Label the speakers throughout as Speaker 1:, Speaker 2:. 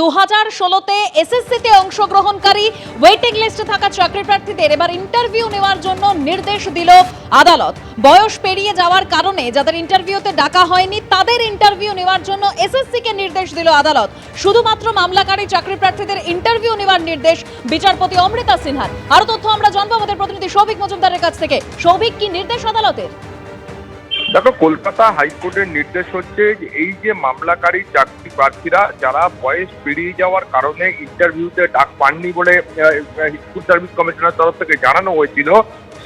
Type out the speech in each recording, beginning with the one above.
Speaker 1: 2016-তে এসএসসিতে অংশগ্রহণকারী ওয়েটিং লিস্টে থাকা চাকরি প্রার্থীদের এবার ইন্টারভিউ নেওয়ার জন্য নির্দেশ দিল আদালত। বয়স পেরিয়ে যাওয়ার কারণে যাদের ইন্টারভিউতে ডাকা হয়নি তাদের ইন্টারভিউ নেওয়ার জন্য এসএসসিকে নির্দেশ দিল আদালত। শুধুমাত্র মামলাকারী চাকরি প্রার্থীদের ইন্টারভিউ নেওয়ার নির্দেশ বিচারপতি অমৃতা সিনহার। আরো তথ্য আমরা জানবো আমাদের প্রতিনিধি সৌভিক মজুমদারের কাছ থেকে। সৌভিক, কি নির্দেশ আদালতের?
Speaker 2: দেখো, কলকাতা হাইকোর্টের নির্দেশ হচ্ছে যে এই যে মামলাকারী চাকরি প্রার্থীরা যারা বয়স পেরিয়ে যাওয়ার কারণে ইন্টারভিউতে ডাক পাননি বলে স্কুল সার্ভিস কমিশনের তরফ থেকে জানানো হয়েছিল,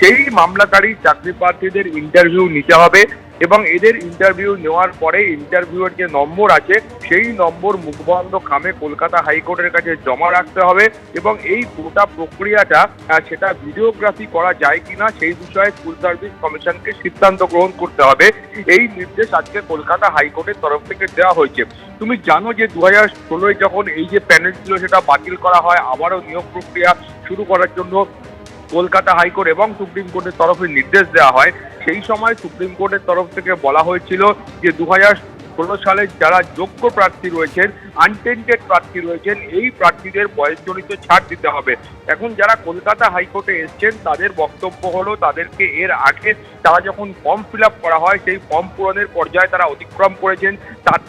Speaker 2: সেই মামলাকারী চাকরি প্রার্থীদের ইন্টারভিউ নিতে হবে এবং এদের ইন্টারভিউ নেওয়ার পরে ইন্টারভিউয়ের যে নম্বর আছে সেই নম্বর মুখবন্ধ খামে কলকাতা হাইকোর্টের কাছে জমা রাখতে হবে এবং এই গোটা প্রক্রিয়াটা সেটা ভিডিওগ্রাফি করা যায় কিনা সেই বিষয়ে স্কুল সার্ভিস কমিশনকে সিদ্ধান্ত গ্রহণ করতে হবে। এই নির্দেশ আজকে কলকাতা হাইকোর্টের তরফ থেকে দেওয়া হয়েছে। তুমি জানো যে 2016 যখন এই যে প্যানেল ছিল সেটা বাতিল করা হয়, আবারও নিয়োগ প্রক্রিয়া শুরু করার জন্য কলকাতা হাইকোর্ট এবং সুপ্রিম কোর্টের তরফে নির্দেশ দেওয়া হয়। সেই সময় সুপ্রিম কোর্টের তরফ থেকে বলা হয়েছিল যে 2016 সালে যারা যোগ্য প্রার্থী রয়েছেন, আনটেন্টেড প্রার্থী রয়েছেন, এই প্রার্থীদের বয়সজনিত ছাড় দিতে হবে। এখন যারা কলকাতা হাইকোর্টে এসছেন তাদের বক্তব্য হলো তাদেরকে এর আগে তারা যখন ফর্ম ফিল আপ করা হয় সেই ফর্ম পূরণের পর্যায়ে তারা অতিক্রম করেছেন,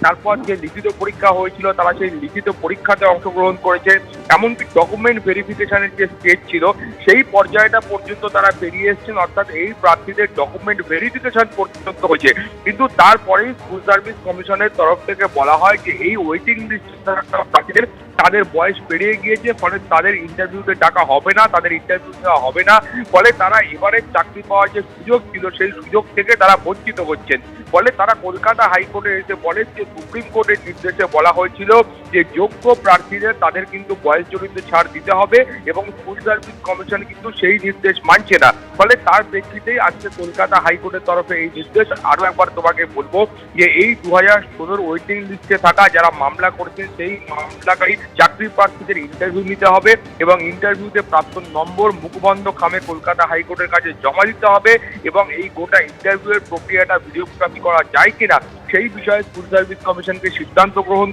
Speaker 2: তারপর যে লিখিত পরীক্ষা হয়েছিল তারা সেই লিখিত পরীক্ষাতে অংশগ্রহণ করেছে, এমনকি ডকুমেন্ট ভেরিফিকেশনের যে স্টেজ ছিল সেই পর্যায়টা পর্যন্ত তারা পেরিয়ে এসছেন, অর্থাৎ এই প্রার্থীদের ডকুমেন্ট ভেরিফিকেশন পর্যন্ত হয়েছে। কিন্তু তারপরেই স্কুল সার্ভিস কমিশনের তরফ থেকে বলা হয় যে এই ওয়েটিং লিস্টে থাকা প্রার্থীদের তাদের বয়স পেরিয়ে গিয়েছে, ফলে তাদের ইন্টারভিউতে ডাকা হবে না, তাদের ইন্টারভিউ দেওয়া হবে না, ফলে তারা এবারে চাকরি পাওয়ার যে সুযোগ ছিল সেই সুযোগ থেকে তারা বঞ্চিত হচ্ছেন। ফলে তারা কলকাতা হাইকোর্টে এসে বলেন যে সুপ্রিম কোর্টের নির্দেশে বলা হয়েছিল যে যোগ্য প্রার্থীদের তাদের কিন্তু বয়সজনিত ছাড় দিতে হবে এবং স্কুল সার্ভিস কমিশন কিন্তু সেই নির্দেশ মানছে না। ফলে তার প্রেক্ষিতেই আজকে কলকাতা হাইকোর্টের তরফে এই নির্দেশ। আরো একবার তোমাকে বলবো যে এই 2016 ওয়েটিং লিস্টে থাকা যারা মামলা করছেন সেই মামলাকারী চাকরি প্রার্থীদের ইন্টারভিউ নিতে হবে এবং ইন্টারভিউতে প্রাপ্ত নম্বর মুখবন্ধ খামে কলকাতা হাইকোর্টের কাছে জমা দিতে হবে এবং এই গোটা ইন্টারভিউয়ের প্রক্রিয়াটা ভিডিওগ্রাফি করা যায় কিনা সেই বিষয়ে স্কুল সার্ভিস কমিশনকে সিদ্ধান্ত গ্রহণ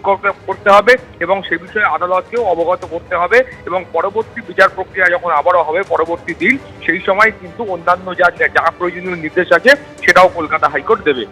Speaker 2: করতে হবে এবং সে বিষয়ে আদালতকেও অবগত করতে হবে এবং পরবর্তী বিচার প্রক্রিয়া যখন আবারও হবে পরবর্তী দিন, সেই সময় কিন্তু অন্যান্য যা প্রয়োজনীয় নির্দেশ আছে সেটাও কলকাতা হাইকোর্ট দেবে।